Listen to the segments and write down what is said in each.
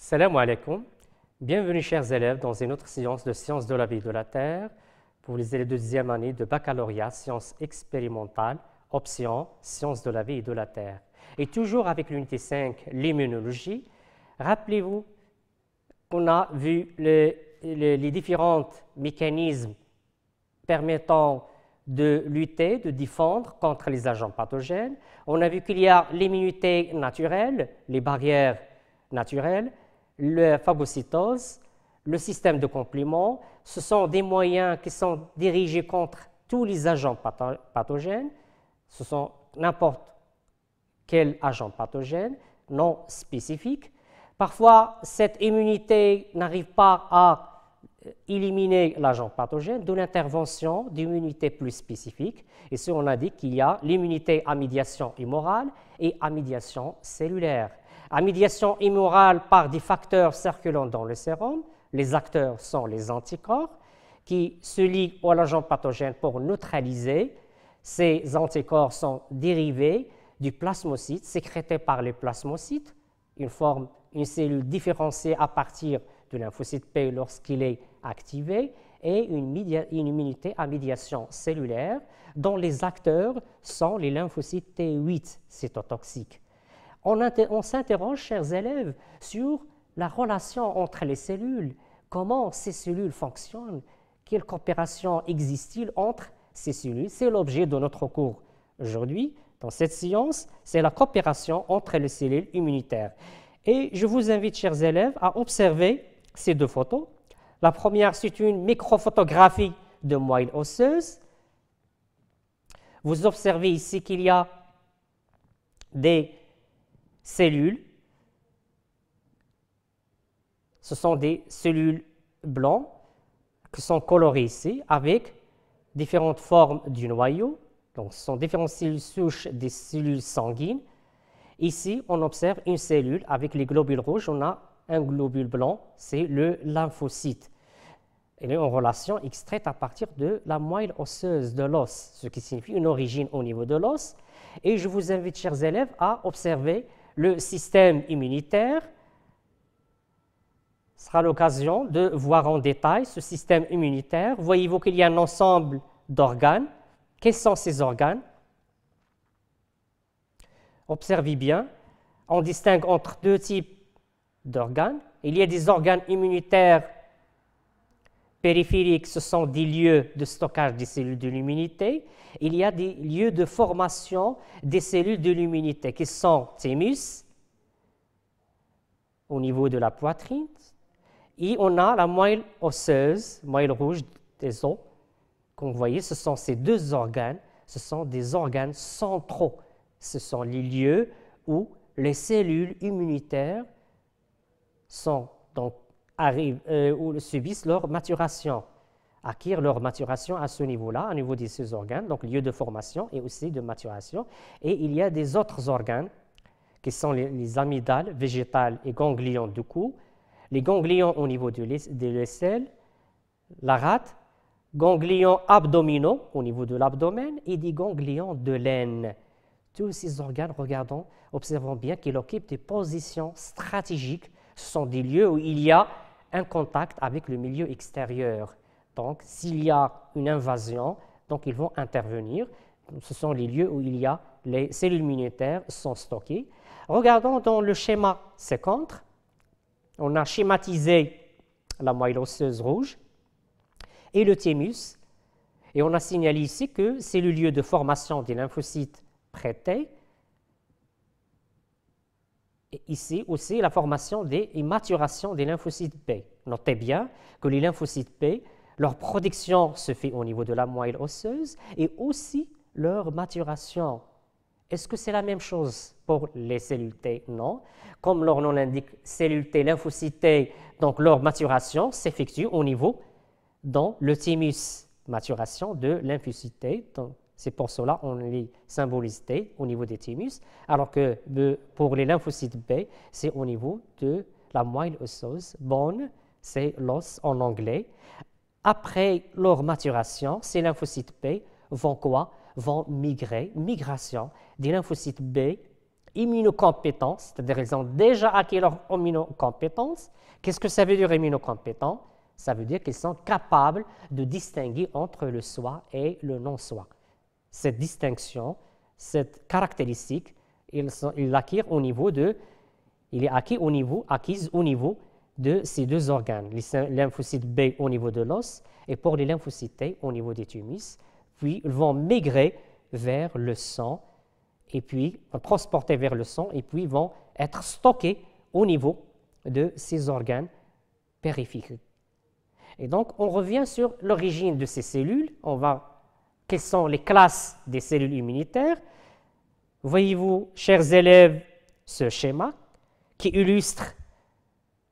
Salam alaikum. Bienvenue chers élèves dans une autre séance de sciences de la vie et de la Terre pour les élèves de deuxième année de baccalauréat sciences expérimentales, option sciences de la vie et de la Terre. Et toujours avec l'unité 5, l'immunologie, rappelez-vous qu'on a vu les différents mécanismes permettant de lutter, de défendre contre les agents pathogènes. On a vu qu'il y a l'immunité naturelle, les barrières naturelles, la phagocytose, le système de complément. Ce sont des moyens qui sont dirigés contre tous les agents pathogènes. Ce sont n'importe quel agent pathogène non spécifique. Parfois, cette immunité n'arrive pas à éliminer l'agent pathogène, d'où l'intervention d'immunité plus spécifique. Ici, on a dit qu'il y a l'immunité à médiation immorale et à médiation cellulaire. À médiation immorale par des facteurs circulant dans le sérum, les acteurs sont les anticorps qui se lient à l'agent pathogène pour neutraliser. Ces anticorps sont dérivés du plasmocyte, sécrétés par les plasmocytes, une cellule différenciée à partir de lymphocyte P lorsqu'il est activé, et une immunité à médiation cellulaire dont les acteurs sont les lymphocytes T8 cytotoxiques. On s'interroge, chers élèves, sur la relation entre les cellules, comment ces cellules fonctionnent, quelle coopération existe-t-il entre ces cellules. C'est l'objet de notre cours aujourd'hui. Dans cette science, c'est la coopération entre les cellules immunitaires. Et je vous invite, chers élèves, à observer ces deux photos. La première, c'est une microphotographie de moelle osseuse. Vous observez ici qu'il y a des cellules. Ce sont des cellules blanches qui sont colorées ici avec différentes formes du noyau. Donc, ce sont différentes cellules souches des cellules sanguines. Ici, on observe une cellule avec les globules rouges. On a un globule blanc, c'est le lymphocyte. Il est en relation extraite à partir de la moelle osseuse de l'os, ce qui signifie une origine au niveau de l'os. Et je vous invite, chers élèves, à observer le système immunitaire. Ce sera l'occasion de voir en détail ce système immunitaire. Voyez-vous qu'il y a un ensemble d'organes. Quels sont ces organes? Observez bien. On distingue entre deux types d'organes. Il y a des organes immunitaires périphériques, ce sont des lieux de stockage des cellules de l'immunité. Il y a des lieux de formation des cellules de l'immunité qui sont thymus, au niveau de la poitrine, et on a la moelle osseuse, moelle rouge des os. Comme vous voyez, ce sont ces deux organes, ce sont des organes centraux. Ce sont les lieux où les cellules immunitaires subissent leur maturation, acquièrent leur maturation à ce niveau-là, au niveau de ces organes, donc lieu de formation et aussi de maturation. Et il y a des autres organes qui sont les amygdales végétales et ganglions du cou, les ganglions au niveau de l'aisselle, la rate, ganglions abdominaux au niveau de l'abdomen et des ganglions de l'aine. Tous ces organes, regardons, observons bien qu'ils occupent des positions stratégiques. Ce sont des lieux où il y a un contact avec le milieu extérieur. Donc, s'il y a une invasion, donc ils vont intervenir. Ce sont les lieux où il y a les cellules immunitaires sont stockées. Regardons dans le schéma ci-contre. On a schématisé la moelle osseuse rouge et le thymus. Et on a signalé ici que c'est le lieu de formation des lymphocytes prêtés. Et ici aussi la formation et maturation des lymphocytes B. Notez bien que les lymphocytes B, leur production se fait au niveau de la moelle osseuse et aussi leur maturation. Est-ce que c'est la même chose pour les cellules T? Non. Comme leur nom l'indique, cellules T, lymphocytes T, donc leur maturation s'effectue au niveau dans le thymus, maturation de lymphocytes T. C'est pour cela qu'on les symbolise T au niveau des thymus, alors que pour les lymphocytes B, c'est au niveau de la moelle osseuse. Bone, c'est l'os en anglais. Après leur maturation, ces lymphocytes B vont quoi? Vont migrer, migration des lymphocytes B immunocompétents, c'est-à-dire ils ont déjà acquis leur immunocompétence. Qu'est-ce que ça veut dire immunocompétent? Ça veut dire qu'ils sont capables de distinguer entre le soi et le non-soi. Cette distinction, cette caractéristique, il est acquis au niveau de ces deux organes, les lymphocytes B au niveau de l'os et pour les lymphocytes T au niveau des thymus. Puis ils vont migrer vers le sang et puis transporter vers le sang et puis vont être stockés au niveau de ces organes périphériques. Et donc on revient sur l'origine de ces cellules. Quelles sont les classes des cellules immunitaires? Voyez-vous, chers élèves, ce schéma qui illustre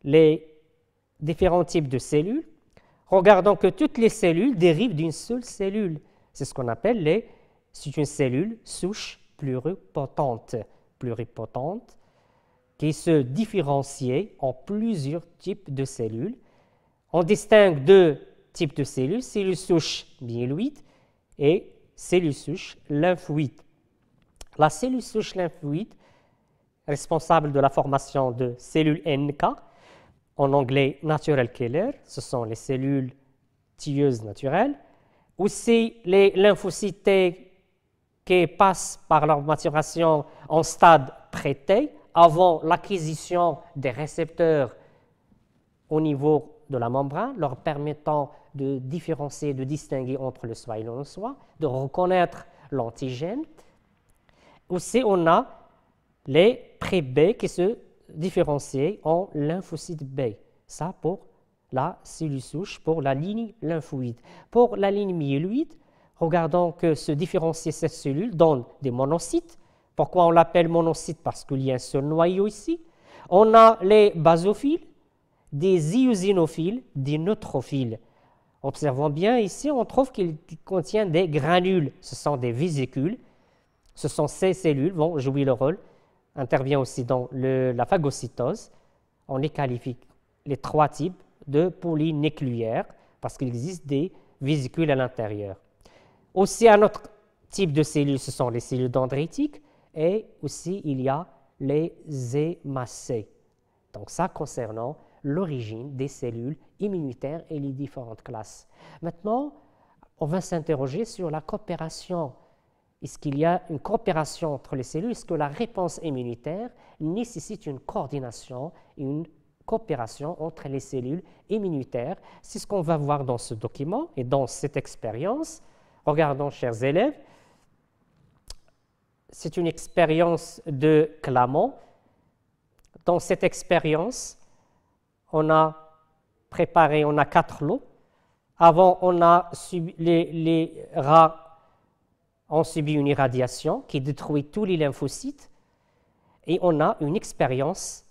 les différents types de cellules. Regardons que toutes les cellules dérivent d'une seule cellule. C'est ce qu'on appelle c'est une cellule souche pluripotente, qui se différencie en plusieurs types de cellules. On distingue deux types de cellules souches myéloïdes et cellules souches lymphoïdes. La cellule souche lymphoïde, responsable de la formation de cellules NK, en anglais natural killer, ce sont les cellules tueuses naturelles. Aussi, les lymphocytes T qui passent par leur maturation en stade pré-T, avant l'acquisition des récepteurs au niveau de la membrane, leur permettant de différencier, de distinguer entre le soi et le non-soi, de reconnaître l'antigène. Aussi, on a les pré-B qui se différencient en lymphocytes B. Ça pour la cellule souche, pour la ligne lymphoïde. Pour la ligne myéloïde, regardons que se différencier cette cellule donne des monocytes. Pourquoi on l'appelle monocyte? Parce qu'il y a un seul noyau ici. On a les basophiles, des eosinophiles, des neutrophiles. Observons bien ici, on trouve qu'il contient des granules. Ce sont des vésicules. Ce sont ces cellules vont jouer le rôle. Intervient aussi dans la phagocytose. On les qualifie les trois types de polynucléaires parce qu'il existe des vésicules à l'intérieur. Aussi, un autre type de cellules, ce sont les cellules dendritiques et aussi il y a les hémacées. Donc ça concernant l'origine des cellules immunitaires et les différentes classes. Maintenant, on va s'interroger sur la coopération. Est-ce qu'il y a une coopération entre les cellules? Est-ce que la réponse immunitaire nécessite une coordination, une coopération entre les cellules immunitaires? C'est ce qu'on va voir dans ce document et dans cette expérience. Regardons, chers élèves, c'est une expérience de Clamont. Dans cette expérience, on a 4 lots. Avant, les rats ont subi une irradiation qui détruit tous les lymphocytes. Et on a une expérience,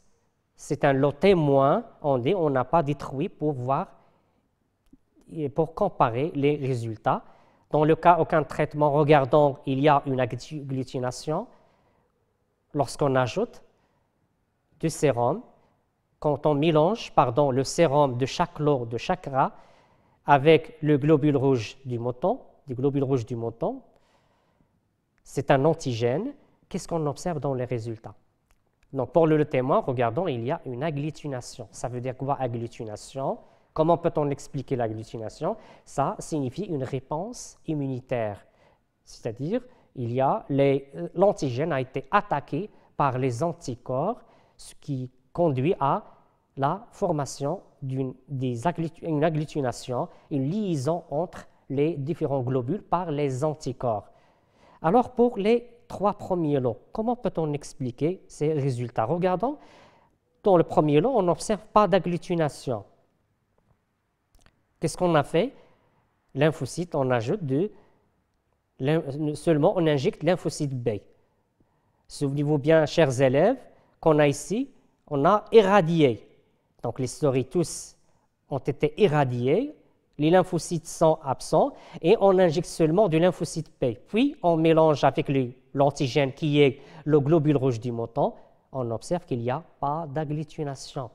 c'est un lot témoin, on n'a pas détruit pour comparer les résultats. Dans le cas aucun traitement, regardons, il y a une agglutination lorsqu'on ajoute du sérum. Quand on mélange le sérum de chaque lot, de chaque rat, avec le globule rouge du mouton, c'est un antigène. Qu'est-ce qu'on observe dans les résultats? Donc, pour le témoin, regardons, il y a une agglutination. Ça veut dire quoi, agglutination? Comment peut-on expliquer l'agglutination? Ça signifie une réponse immunitaire. C'est-à-dire, l'antigène a été attaqué par les anticorps, ce qui conduit à la formation d'une agglutination, une liaison entre les différents globules par les anticorps. Alors, pour les 3 premiers lots, comment peut-on expliquer ces résultats? Regardons, dans le premier lot, on n'observe pas d'agglutination. Qu'est-ce qu'on a fait? Lymphocyte, on ajoute seulement on injecte lymphocyte B. Souvenez-vous bien, chers élèves, qu'on a ici, on a irradié. Donc les souris tous ont été irradiés, les lymphocytes sont absents et on injecte seulement du lymphocyte B. Puis on mélange avec l'antigène qui est le globule rouge du mouton, on observe qu'il n'y a pas d'agglutination.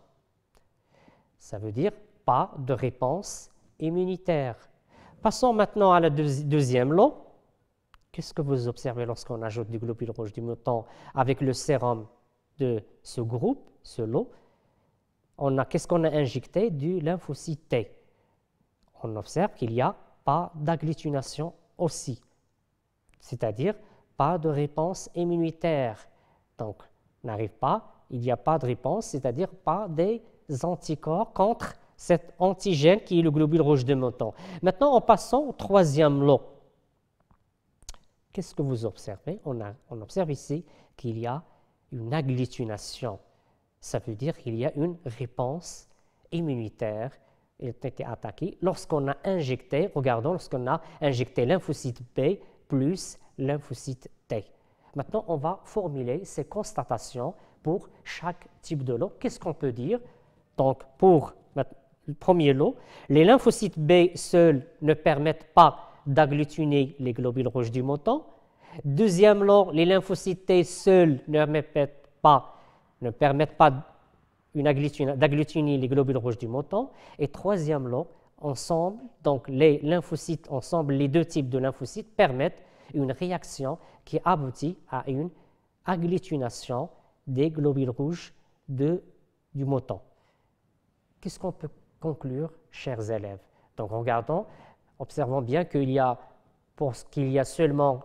Ça veut dire pas de réponse immunitaire. Passons maintenant à la deuxième lot. Qu'est-ce que vous observez lorsqu'on ajoute du globule rouge du mouton avec le sérum de ce groupe, ce lot? Qu'est-ce qu'on a injecté? Du lymphocyte T. On observe qu'il n'y a pas d'agglutination aussi, c'est-à-dire pas de réponse immunitaire. Donc, il n'y a pas de réponse, c'est-à-dire pas des anticorps contre cet antigène qui est le globule rouge de mouton. Maintenant, en passant au troisième lot, qu'est-ce que vous observez? On observe ici qu'il y a une agglutination. Ça veut dire qu'il y a une réponse immunitaire. Il a été attaqué lorsqu'on a injecté, regardons, lorsqu'on a injecté lymphocyte B plus lymphocyte T. Maintenant, on va formuler ces constatations pour chaque type de lot. Qu'est-ce qu'on peut dire? Donc, pour le premier lot, les lymphocytes B seuls ne permettent pas d'agglutiner les globules rouges du mouton. Deuxième lot, les lymphocytes T seuls ne permettent pas d'agglutiner les globules rouges du mouton. Et troisième lot, ensemble, donc les lymphocytes ensemble, les deux types de lymphocytes permettent une réaction qui aboutit à une agglutination des globules rouges du mouton. Qu'est-ce qu'on peut conclure, chers élèves? Donc observons bien qu'il y a seulement,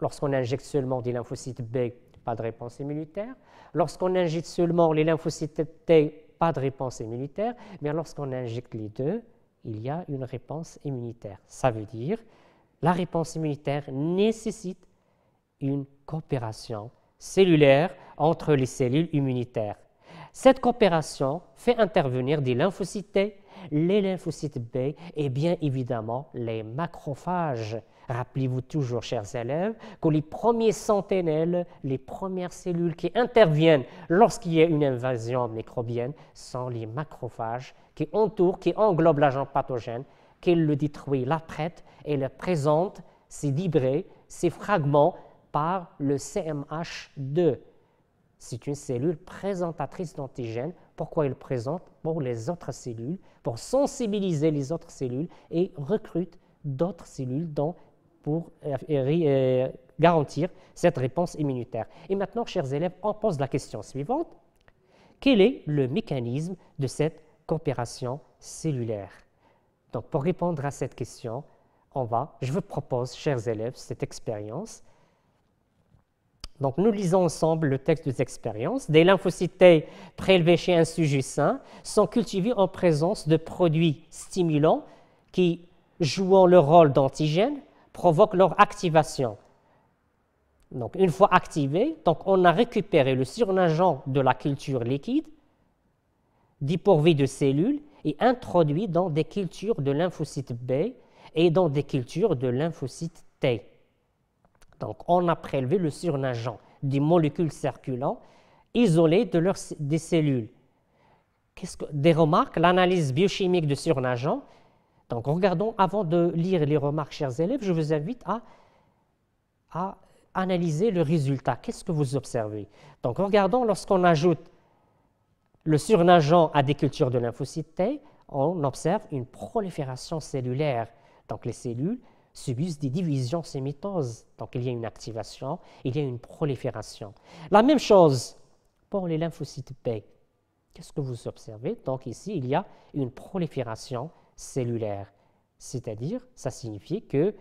lorsqu'on injecte seulement des lymphocytes B, pas de réponse immunitaire. Lorsqu'on injecte seulement les lymphocytes T, pas de réponse immunitaire. Mais lorsqu'on injecte les deux, il y a une réponse immunitaire. Ça veut dire la réponse immunitaire nécessite une coopération cellulaire entre les cellules immunitaires. Cette coopération fait intervenir des lymphocytes T, les lymphocytes B et bien évidemment les macrophages. Rappelez-vous toujours, chers élèves, que les premiers sentinelles, les premières cellules qui interviennent lorsqu'il y a une invasion microbienne sont les macrophages qui englobent l'agent pathogène, qui le détruit, la traite et le présente, ces débris, ces fragments par le CMH2. C'est une cellule présentatrice d'antigènes. Pourquoi il présente? Pour les autres cellules, pour sensibiliser les autres cellules et recrute d'autres cellules pour garantir cette réponse immunitaire. Et maintenant, chers élèves, on pose la question suivante. Quel est le mécanisme de cette coopération cellulaire? Donc, pour répondre à cette question, je vous propose, chers élèves, cette expérience. Donc, nous lisons ensemble le texte des expériences. Des lymphocytes T prélevés chez un sujet sain sont cultivés en présence de produits stimulants qui, jouant le rôle d'antigènes, provoquent leur activation. Donc, une fois activés, on a récupéré le surnageant de la culture liquide, dépourvu de cellules, et introduit dans des cultures de lymphocytes B et dans des cultures de lymphocytes T. Donc, on a prélevé le surnageant des molécules circulantes isolées des cellules. Des remarques? L'analyse biochimique de surnageant. Donc, regardons, avant de lire les remarques, chers élèves, je vous invite à analyser le résultat. Qu'est-ce que vous observez? Donc, regardons, lorsqu'on ajoute le surnageant à des cultures de lymphocytes T, on observe une prolifération cellulaire. Donc, les cellules subissent des divisions sémitoses. Donc, il y a une activation, il y a une prolifération. La même chose pour les lymphocytes B. Qu'est-ce que vous observez? Donc, ici, il y a une prolifération cellulaire. C'est-à-dire, ça signifie que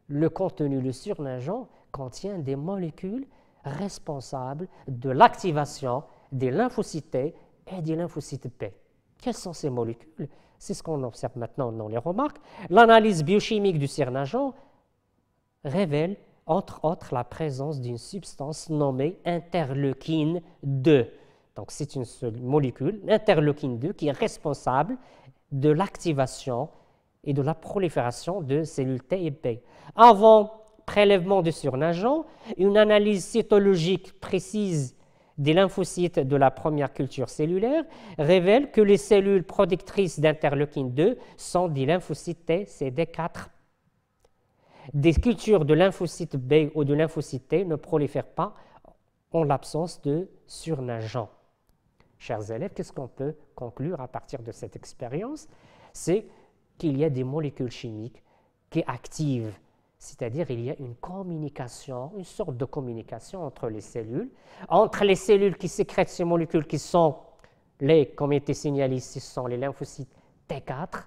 le contenu, le surnageant, contient des molécules responsables de l'activation des lymphocytes T et des lymphocytes B. Quelles sont ces molécules? C'est ce qu'on observe maintenant dans les remarques. L'analyse biochimique du surnageant révèle, entre autres, la présence d'une substance nommée interleukine 2. Donc, c'est une seule molécule, interleukine 2, qui est responsable de l'activation et de la prolifération de cellules T et B. Avant prélèvement de surnageant, une analyse cytologique précise des lymphocytes de la première culture cellulaire révèle que les cellules productrices d'interleukine 2 sont des lymphocytes T CD4. Des cultures de lymphocytes B ou de lymphocytes T ne prolifèrent pas en l'absence de surnageant. Chers élèves, qu'est-ce qu'on peut conclure à partir de cette expérience? C'est qu'il y a des molécules chimiques qui activent c'est-à-dire il y a une communication, une sorte de communication entre les cellules qui sécrètent ces molécules qui sont comme il était signalé ici, ce sont les lymphocytes T4.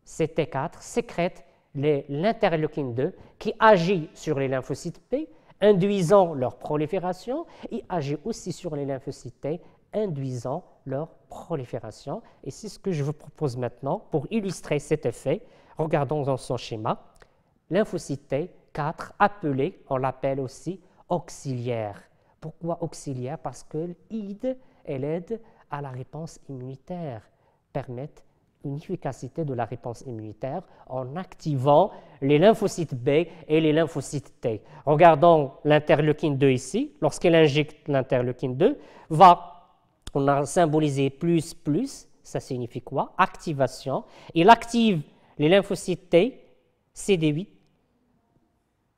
Ces T4 sécrètent l'interleukine 2 qui agit sur les lymphocytes P, induisant leur prolifération, et agit aussi sur les lymphocytes T, induisant leur prolifération. Et c'est ce que je vous propose maintenant pour illustrer cet effet. Regardons dans son schéma. Lymphocyte T4 appelé, on l'appelle aussi auxiliaire. Pourquoi auxiliaire? Parce qu'elle aide à la réponse immunitaire, permettent une efficacité de la réponse immunitaire en activant les lymphocytes B et les lymphocytes T. Regardons l'interleukine 2 ici. Lorsqu'elle injecte l'interleukine 2, on a symbolisé plus, ça signifie quoi? Activation. Il active les lymphocytes T, CD8,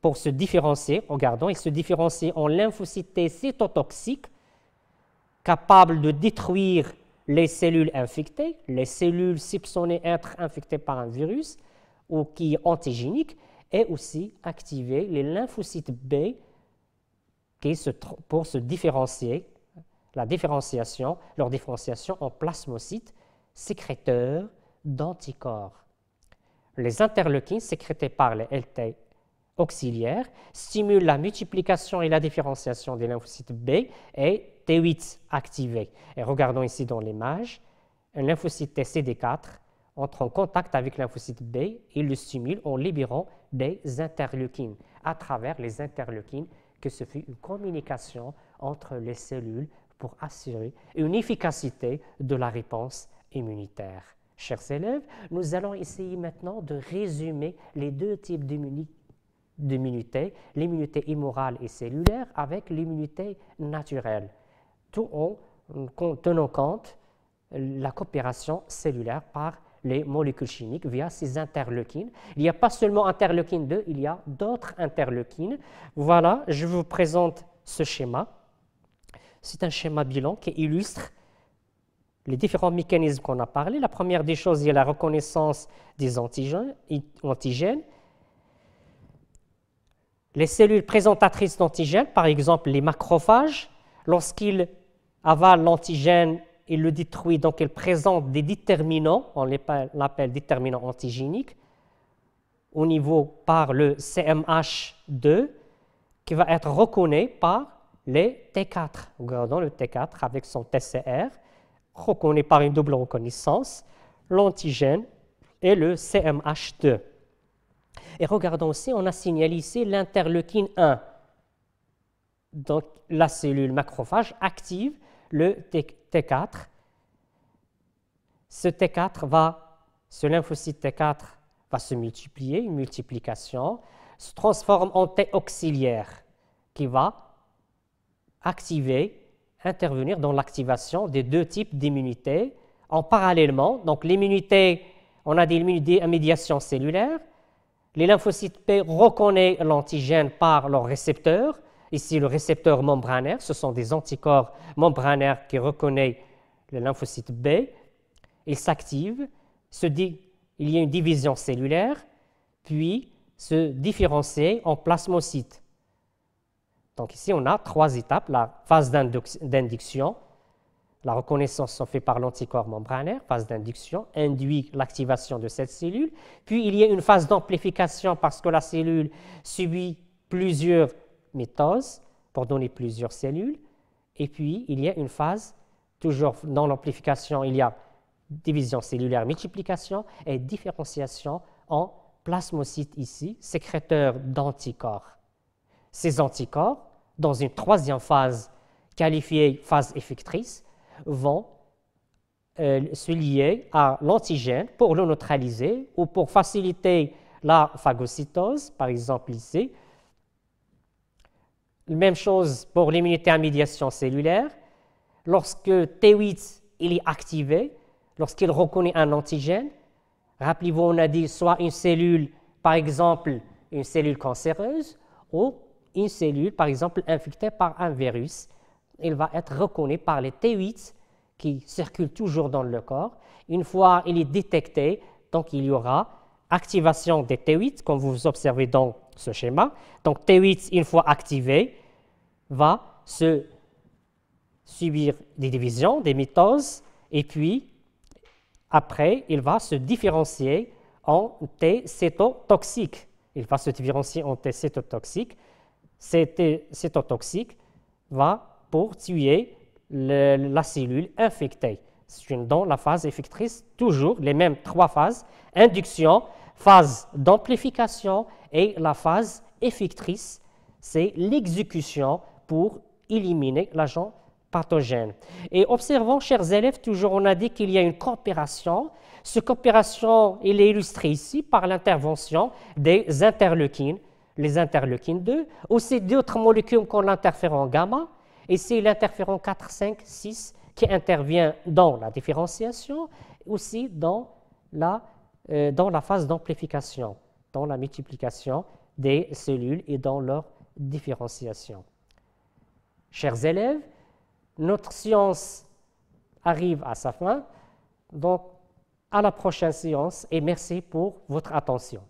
pour se différencier. Regardons, il se différencie en lymphocytes T cytotoxiques, capables de détruire les cellules infectées, les cellules soupçonnées être infectées par un virus ou qui est antigénique, et aussi activer les lymphocytes B pour se différencier, leur différenciation en plasmocytes sécréteurs d'anticorps. Les interleukines sécrétées par les LT auxiliaires stimulent la multiplication et la différenciation des lymphocytes B et T8 activés. Et regardons ici dans l'image, un lymphocyte CD4 entre en contact avec le lymphocyte B et le stimule en libérant des interleukines. À travers les interleukines, que se fait une communication entre les cellules pour assurer une efficacité de la réponse immunitaire. Chers élèves, nous allons essayer maintenant de résumer les deux types d'immunité, l'immunité immorale et cellulaire avec l'immunité naturelle, tout en tenant compte de la coopération cellulaire par les molécules chimiques via ces interleukines. Il n'y a pas seulement interleukine 2, il y a d'autres interleukines. Voilà, je vous présente ce schéma. C'est un schéma bilan qui illustre les différents mécanismes qu'on a parlé. La première des choses, il y a la reconnaissance des antigènes. Les cellules présentatrices d'antigènes, par exemple les macrophages, lorsqu'ils avalent l'antigène, ils le détruisent, donc ils présentent des déterminants, on l'appelle déterminants antigéniques, au niveau par le CMH2, qui va être reconnu par les T4. Regardons le T4 avec son TCR, reconnu par une double reconnaissance, l'antigène et le CMH2. Et regardons aussi, on a signalé ici l'interleukine 1. Donc, la cellule macrophage active le T4. Ce lymphocyte T4 va se multiplier, une multiplication, se transforme en T auxiliaire qui va intervenir dans l'activation des deux types d'immunité en parallèlement. Donc, l'immunité, on a dit l'immunité à médiation cellulaire. Les lymphocytes P reconnaissent l'antigène par leur récepteur. Ici, le récepteur membranaire, ce sont des anticorps membranaires qui reconnaissent le lymphocyte B. Il s'active, il y a une division cellulaire, puis se différencie en plasmocytes. Donc ici, on a trois étapes. La phase d'induction, la reconnaissance se fait par l'anticorps membranaire, phase d'induction, induit l'activation de cette cellule. Puis il y a une phase d'amplification parce que la cellule subit plusieurs mitoses pour donner plusieurs cellules. Et puis il y a une phase, toujours dans l'amplification, il y a division cellulaire, multiplication et différenciation en plasmocytes ici, sécréteurs d'anticorps. Ces anticorps, dans une troisième phase qualifiée phase effectrice, vont se lier à l'antigène pour le neutraliser ou pour faciliter la phagocytose, par exemple ici. Même chose pour l'immunité à médiation cellulaire. Lorsque T8 il est activé, lorsqu'il reconnaît un antigène, rappelez-vous, on a dit soit une cellule, par exemple une cellule cancéreuse, ou une cellule, par exemple, infectée par un virus. Il va être reconnu par les T8 qui circulent toujours dans le corps. Une fois il est détecté, donc il y aura activation des T8, comme vous observez dans ce schéma. Donc T8, une fois activé, va se subir des divisions, des mitoses, et puis après, il va se différencier en T cétotoxique. Il va se différencier en T cétotoxique. Cet cétotoxique va pour tuer la cellule infectée. C'est dans la phase effectrice, toujours les mêmes 3 phases, induction, phase d'amplification et la phase effectrice, c'est l'exécution pour éliminer l'agent pathogène. Et observons, chers élèves, toujours on a dit qu'il y a une coopération. Cette coopération, elle est illustrée ici par l'intervention des interleukines, les interleukines 2, aussi d'autres molécules comme l'interféron gamma, et c'est l'interféron 4, 5, 6 qui intervient dans la différenciation, aussi dans la phase d'amplification, dans la multiplication des cellules et dans leur différenciation. Chers élèves, notre séance arrive à sa fin, donc à la prochaine séance et merci pour votre attention.